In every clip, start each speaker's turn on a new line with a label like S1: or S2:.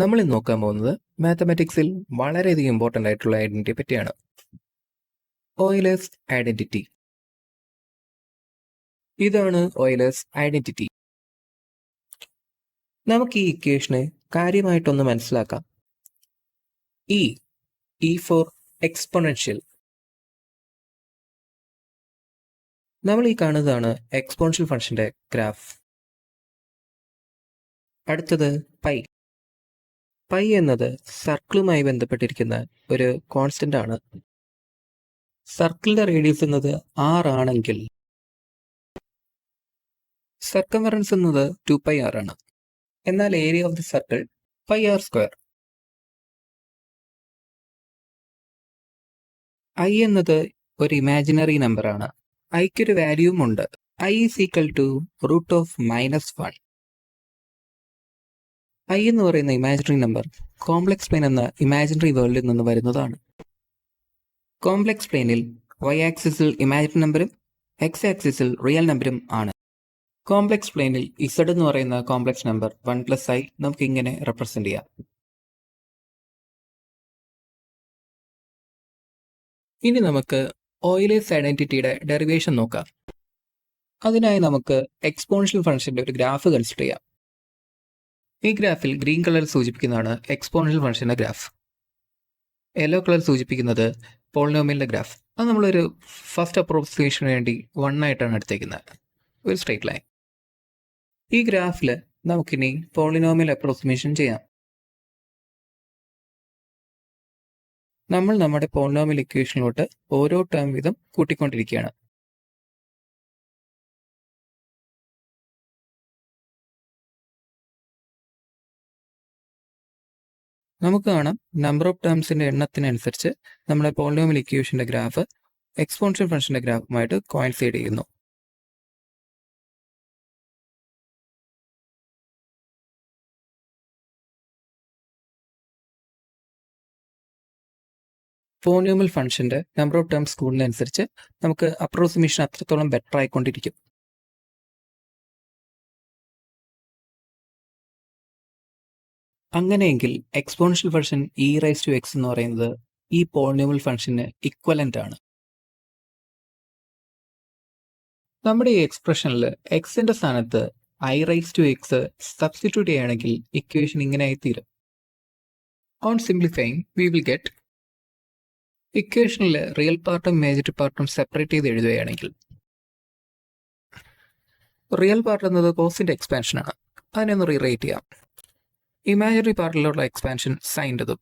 S1: നമ്മൾ ഇന്ന് നോക്കാൻ പോകുന്നത് മാത്തമാറ്റിക്സിൽ വളരെയധികം ഇമ്പോർട്ടൻ്റ് ആയിട്ടുള്ള ഐഡന്റിറ്റിയെ പറ്റിയാണ്. Euler's identity. ഇതാണ് ഓയിലേഴ്സ് ഐഡന്റിറ്റി. നമുക്ക് ഈ ഇക്വേഷനെ കാര്യമായിട്ടൊന്ന് മനസ്സിലാക്കാം. E for exponential. നമ്മൾ ഈ കാണുന്നതാണ് എക്സ്പോണൻഷ്യൽ ഫംഗ്ഷന്റെ ഗ്രാഫ്. അടുത്തത് പൈ. പൈ എന്നത് സർക്കിളുമായി ബന്ധപ്പെട്ടിരിക്കുന്ന ഒരു കോൺസ്റ്റന്റ് ആണ്. സർക്കിളിന്റെ റേഡിയസ് എന്നത് 6 ആണെങ്കിൽ സർക്കംഫറൻസ് എന്നത് 2πr ആണ്. എന്നാൽ area of the circle πr². I എന്നത് ഒരു ഇമാജിനറി നമ്പർ ആണ്. ഐക്ക് ഒരു വാല്യൂവും ഉണ്ട്. I is equal to √(-1). I എന്ന് പറയുന്ന ഇമാജിനറി നമ്പർ കോംപ്ലക്സ് പ്ലെയിൻ എന്ന ഇമാജിനറി വേൾഡിൽ നിന്ന് വരുന്നതാണ്. കോംപ്ലക്സ് പ്ലെയിനിൽ y ആക്സിസിൽ ഇമാജിനറി നമ്പറും x ആക്സിസിൽ റിയൽ നമ്പറും ആണ്. കോംപ്ലക്സ് പ്ലെയിനിൽ z എന്ന് പറയുന്ന കോംപ്ലക്സ് നമ്പർ 1+i നമുക്ക് ഇങ്ങനെ റെപ്രസെന്റ് ചെയ്യാം. ഇനി നമുക്ക് ഓയിലേഴ്സ് ഐഡന്റിറ്റിയുടെ ഡെറിവേഷൻ നോക്കാം. അതിനായി നമുക്ക് എക്സ്പോണൻഷ്യൽ ഫംഗ്ഷന്റെ ഒരു ഗ്രാഫ് കൺസിഡർ ചെയ്യാം. ഈ ഗ്രാഫിൽ ഗ്രീൻ കളർ സൂചിപ്പിക്കുന്നതാണ് എക്സ്പോണൻഷ്യൽ ഫംഗ്ഷന്റെ ഗ്രാഫ്. യെല്ലോ കളർ സൂചിപ്പിക്കുന്നത് പോളിനോമിയലിന്റെ ഗ്രാഫ്. അത് നമ്മളൊരു ഫസ്റ്റ് അപ്രോക്സിമേഷന് വേണ്ടി 1 ആയിട്ടാണ് എടുത്തേക്കുന്നത്, ഒരു സ്ട്രേറ്റ് ലൈൻ. ഈ ഗ്രാഫിൽ നമുക്കിനി പോളിനോമിയൽ അപ്രോക്സിമേഷൻ ചെയ്യാം. നമ്മൾ നമ്മുടെ പോളിനോമിയൽ ഇക്വേഷനിലോട്ട് ഓരോ ടേം വീതം കൂട്ടിക്കൊണ്ടിരിക്കുകയാണ്. നമുക്ക് കാണാം നമ്പർ ഓഫ് ടേംസിന്റെ എണ്ണത്തിനനുസരിച്ച് നമ്മുടെ പോളിനോമിയൽ ഇക്വേഷന്റെ ഗ്രാഫ് എക്സ്പോണൻഷ്യൽ ഫംഗ്ഷന്റെ ഗ്രാഫുമായിട്ട് കോയിൻസൈഡ് ചെയ്യുന്നു. പോളിനോമിയൽ ഫംഗ്ഷന്റെ നമ്പർ ഓഫ് ടേംസ് കൂടുന്നതനുസരിച്ച് നമുക്ക് അപ്രോക്സിമേഷൻ അത്രത്തോളം ബെറ്റർ ആയിക്കൊണ്ടിരിക്കും. അങ്ങനെയെങ്കിൽ എക്സ്പോണൻഷ്യൽ ഫംഗ്ഷൻ e⁻x എന്ന് പറയുന്നത് ഈ പോളിനോമിയൽ ഫംഗ്ഷന് ഇക്വലന്റ് ആണ്. നമ്മുടെ ഈ എക്സ്പ്രഷനിൽ എക്സിന്റെ സ്ഥാനത്ത് i⁻x സബ്സ്റ്റിറ്റ്യൂട്ട് ചെയ്യുകയാണെങ്കിൽ ഇക്വേഷൻ ഇങ്ങനെയായി തീരും. On simplifying we will get, ഇക്വേഷനിൽ റിയൽ പാർട്ടും ഇമാജിനറി പാർട്ടും സെപ്പറേറ്റ് ചെയ്ത് എഴുതുകയാണെങ്കിൽ റിയൽ പാർട്ട് എന്നത് കോസിന്റെ എക്സ്പാൻഷൻ ആണ്. അതിനെ ഒന്ന് റീറൈറ്റ് ചെയ്യാം. ഇമാജിനറി പാർട്ടിലുള്ള എക്സ്പാൻഷൻ സൈൻ്റെതും.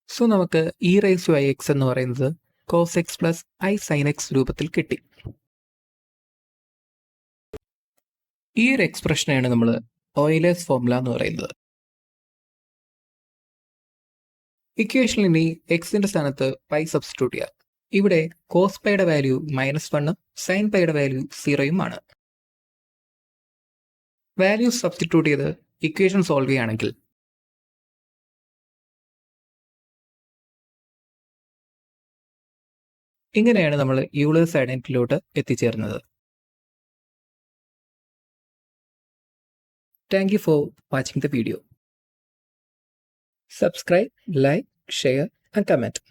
S1: സോ നമുക്ക് e⁻x എന്ന് പറയുന്നത് cos x + i sin x രൂപത്തിൽ കിട്ടി. ഈ ഒരു എക്സ്പ്രഷനാണ് നമ്മൾ ഓയിലേഴ്സ് ഫോർമുല എന്ന് പറയുന്നത്. ഇക്വേഷനിൽ ഇനി എക്സിന്റെ സ്ഥാനത്ത് പൈ സബ്സ്റ്റിറ്റ്യൂട്ട് ചെയ്യാം. ഇവിടെ cos പൈയുടെ വാല്യൂ -1ഉം sin പൈയുടെ വാല്യൂ 0ഉം ആണ്. വാല്യൂസ് സബ്സ്റ്റിറ്റ്യൂട്ട് ചെയ്ത് ഇക്വേഷൻ സോൾവ് ചെയ്യുകയാണെങ്കിൽ ഇങ്ങനെയാണ് നമ്മൾ യൂളേഴ്സ് ഐഡന്റിറ്റിയിലോട്ട് എത്തിച്ചേർന്നത്. Thank you for watching the video. Subscribe, like, share and comment.